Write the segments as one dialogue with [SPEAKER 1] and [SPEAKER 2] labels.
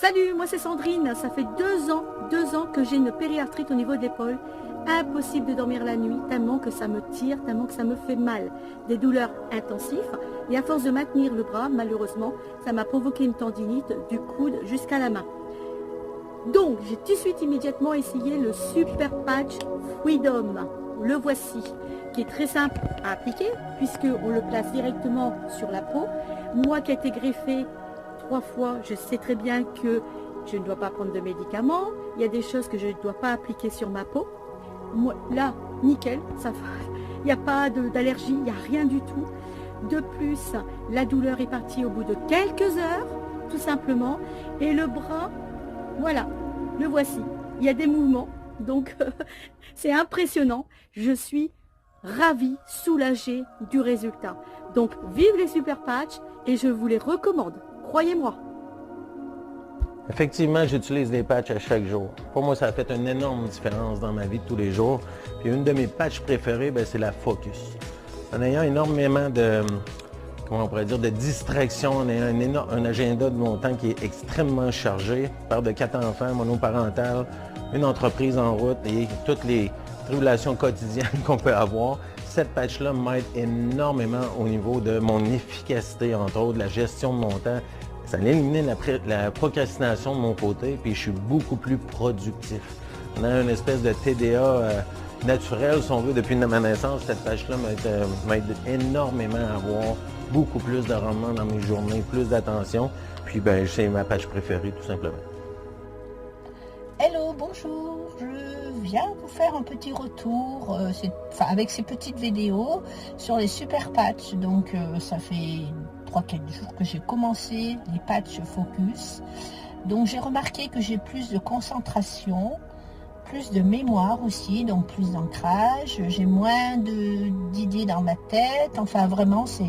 [SPEAKER 1] Salut, moi c'est Sandrine, ça fait 2 ans que j'ai une périarthrite au niveau de l'épaule. Impossible de dormir la nuit, tellement que ça me tire, tellement que ça me fait mal. Des douleurs intensives, et à force de maintenir le bras, malheureusement, ça m'a provoqué une tendinite du coude jusqu'à la main. Donc, j'ai tout de suite immédiatement essayé le Super Patch Freedom. Le voici, qui est très simple à appliquer, puisqu'on le place directement sur la peau. Moi qui ai été greffée 3 fois, je sais très bien que je ne dois pas prendre de médicaments. Il y a des choses que je ne dois pas appliquer sur ma peau. Moi, là, nickel, il n'y a pas d'allergie, il n'y a rien du tout. De plus, la douleur est partie au bout de quelques heures, tout simplement. Et le bras, voilà, le voici. Il y a des mouvements, donc c'est impressionnant. Je suis ravie, soulagée du résultat. Donc, vive les super patchs et je vous les recommande, croyez-moi.
[SPEAKER 2] Effectivement, j'utilise des patchs à chaque jour. Pour moi, ça a fait une énorme différence dans ma vie de tous les jours. Puis une de mes patchs préférées, c'est la Focus. En ayant énormément de, comment on pourrait dire, de distractions, en ayant un agenda de mon temps qui est extrêmement chargé, père de 4 enfants, monoparental, une entreprise en route et toutes les tribulations quotidiennes qu'on peut avoir, cette patch-là m'aide énormément au niveau de mon efficacité, entre autres, la gestion de mon temps. Ça a éliminé la procrastination de mon côté, puis je suis beaucoup plus productif. On a une espèce de TDA naturel, si on veut, depuis ma naissance. Cette patch-là m'aide énormément à avoir beaucoup plus de rendement dans mes journées, plus d'attention. Puis, c'est ma patch préférée, tout simplement.
[SPEAKER 3] Hello, bonjour. Je viens vous faire un petit retour avec ces petites vidéos sur les super patchs. Donc, ça fait 3-4 jours que j'ai commencé les patchs Focus. Donc j'ai remarqué que j'ai plus de concentration, plus de mémoire aussi, donc plus d'ancrage, j'ai moins d'idées dans ma tête, enfin vraiment c'est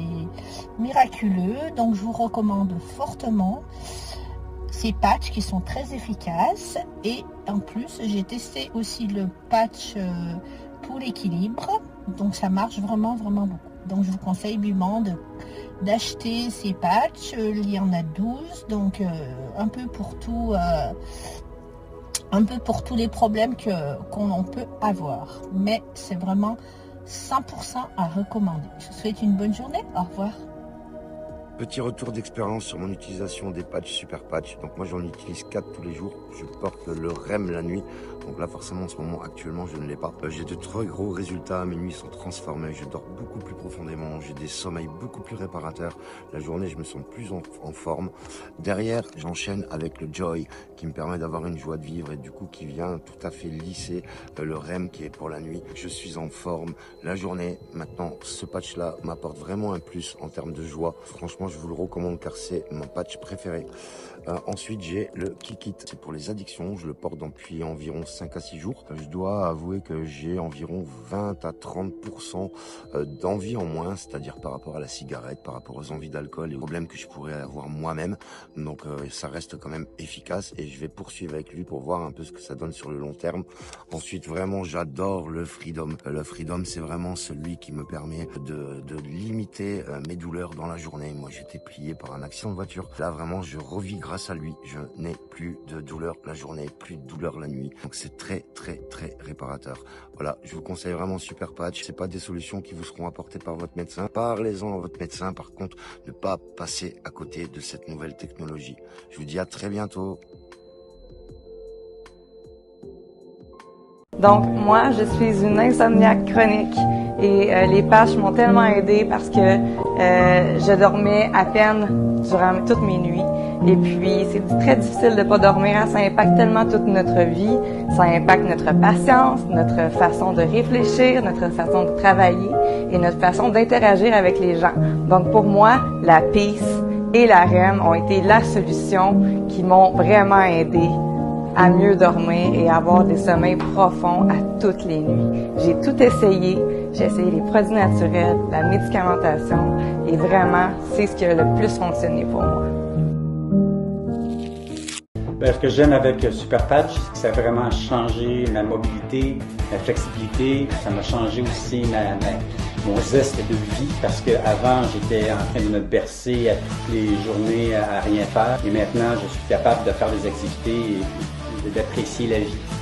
[SPEAKER 3] miraculeux. Donc je vous recommande fortement ces patchs qui sont très efficaces. Et en plus j'ai testé aussi le patch pour l'équilibre, donc ça marche vraiment beaucoup. Donc je vous conseille vivement d'acheter ces patchs. Il y en a 12, donc un peu pour tous les problèmes qu'on peut avoir. Mais c'est vraiment 100% à recommander. Je vous souhaite une bonne journée. Au revoir.
[SPEAKER 4] Petit retour d'expérience sur mon utilisation des patchs Super Patch. Donc moi j'en utilise 4 tous les jours. Je porte le REM la nuit. Donc là forcément en ce moment actuellement je ne l'ai pas. J'ai de très gros résultats. Mes nuits sont transformées. Je dors beaucoup plus profondément. J'ai des sommeils beaucoup plus réparateurs. La journée je me sens plus en forme. Derrière j'enchaîne avec le Joy qui me permet d'avoir une joie de vivre et du coup qui vient tout à fait lisser le REM qui est pour la nuit. Je suis en forme. La journée maintenant ce patch là m'apporte vraiment un plus en termes de joie. Franchement je vous le recommande car c'est mon patch préféré. Ensuite j'ai le Kikit, c'est pour les addictions, je le porte depuis environ 5 à 6 jours. Je dois avouer que j'ai environ 20 à 30% d'envie en moins, c'est-à-dire par rapport à la cigarette, par rapport aux envies d'alcool et aux problèmes que je pourrais avoir moi-même. Donc ça reste quand même efficace et je vais poursuivre avec lui pour voir un peu ce que ça donne sur le long terme. Ensuite vraiment j'adore le Freedom. Le Freedom c'est vraiment celui qui me permet de limiter mes douleurs dans la journée. Moi j'étais plié par un accident de voiture. Là vraiment je revis grâce à lui. Je n'ai plus de douleur la journée, plus de douleur la nuit. Donc c'est très réparateur. Voilà, je vous conseille vraiment Super Patch. C'est pas des solutions qui vous seront apportées par votre médecin. Parlez-en à votre médecin. Par contre, ne pas passer à côté de cette nouvelle technologie. Je vous dis à très bientôt.
[SPEAKER 5] Donc moi, je suis une insomniaque chronique et les patchs m'ont tellement aidée parce que je dormais à peine durant toutes mes nuits. Et puis, c'est très difficile de pas dormir. Ça impacte tellement toute notre vie. Ça impacte notre patience, notre façon de réfléchir, notre façon de travailler et notre façon d'interagir avec les gens. Donc pour moi, la Peace et la REM ont été la solution qui m'ont vraiment aidée à mieux dormir et à avoir des sommeils profonds à toutes les nuits. J'ai tout essayé. J'ai essayé les produits naturels, la médicamentation et vraiment, c'est ce qui a le plus fonctionné pour moi.
[SPEAKER 6] Ce que j'aime avec Super Patch, c'est que ça a vraiment changé ma mobilité, ma flexibilité. Ça m'a changé aussi mon zeste de vie parce qu'avant, j'étais en train de me bercer à toutes les journées à rien faire et maintenant, je suis capable de faire des activités et d'apprécier la vie.